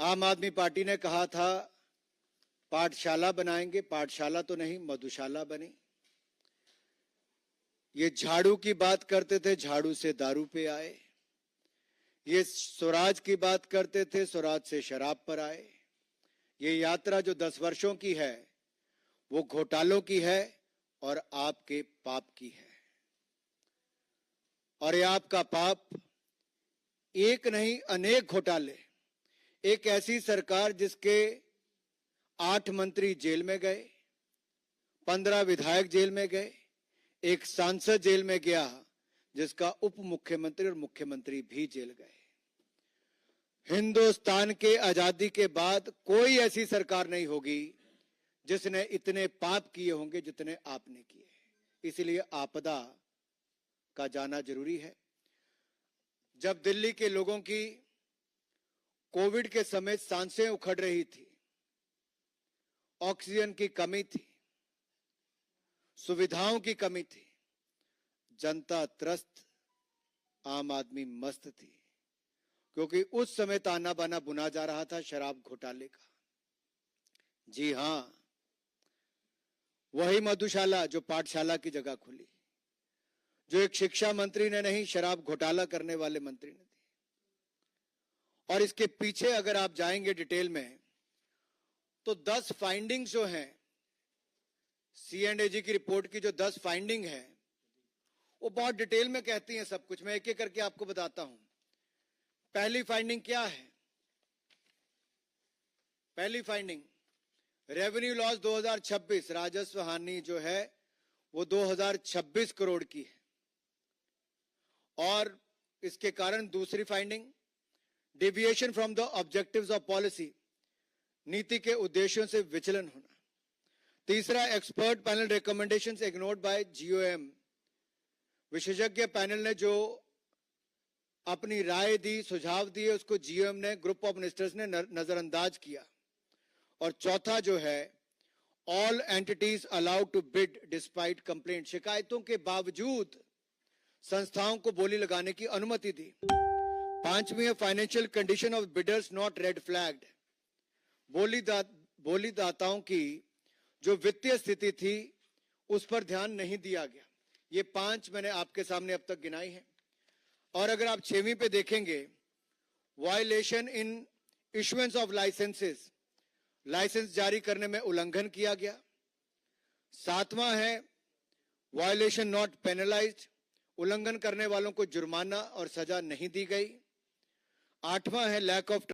आम आदमी पार्टी ने कहा था पाठशाला बनाएंगे, पाठशाला तो नहीं मधुशाला बनी। ये झाड़ू की बात करते थे, झाड़ू से दारू पे आए। ये स्वराज की बात करते थे, स्वराज से शराब पर आए। ये यात्रा जो 10 वर्षों की है वो घोटालों की है और आपके पाप की है। और ये आपका पाप एक नहीं अनेक घोटाले, एक ऐसी सरकार जिसके 8 मंत्री जेल में गए, 15 विधायक जेल में गए, एक सांसद जेल में गया जिसका उप मुख्यमंत्री और मुख्यमंत्री भी जेल गए। हिंदुस्तान के आजादी के बाद कोई ऐसी सरकार नहीं होगी जिसने इतने पाप किए होंगे जितने आपने किए। इसलिए आपदा का जाना जरूरी है। जब दिल्ली के लोगों की कोविड के समय सांसें उखड़ रही थी, ऑक्सीजन की कमी थी, सुविधाओं की कमी थी, जनता त्रस्त, आम आदमी मस्त थी, क्योंकि उस समय ताना बाना बुना जा रहा था शराब घोटाले का। जी हां, वही मधुशाला जो पाठशाला की जगह खुली, जो एक शिक्षा मंत्री ने नहीं, शराब घोटाला करने वाले मंत्री ने दी। और इसके पीछे अगर आप जाएंगे डिटेल में तो 10 फाइंडिंग्स जो हैं, C&AG की रिपोर्ट की जो 10 फाइंडिंग है वो बहुत डिटेल में कहती हैं सब कुछ। मैं एक एक करके आपको बताता हूं। पहली फाइंडिंग क्या है? पहली फाइंडिंग, रेवेन्यू लॉस 2026, राजस्व हानि जो है वो 2026 करोड़ की है। और इसके कारण दूसरी finding, deviation from the objectives of policy, नीति के उद्देश्यों से विचलन होना। तीसरा, expert panel recommendations ignored bye GOM, विशेषज्ञ पैनल ने जो अपनी राय दी, सुझाव दिए, उसको GOM ने, ग्रुप ऑफ मिनिस्टर्स ने नजरअंदाज किया। और चौथा जो है, all entities allowed to bid despite complaint, शिकायतों के बावजूद संस्थाओं को बोली लगाने की अनुमति दी। पांचवी है, financial condition of bidders not red flagged, बोलीदाताओं की जो वित्तीय स्थिति थी उस पर ध्यान नहीं दिया गया। ये 5 मैंने आपके सामने अब तक गिनाई है। और अगर आप 6वीं पे देखेंगे, violation in issuance of licences, licence जारी करने में उल्लंघन किया गया। 7वां है, वायलेशन नॉट पेनलाइज्ड, उल्लंघन करने वालों को जुर्माना और सजा नहीं दी गई। 8वां है, लैक ऑफ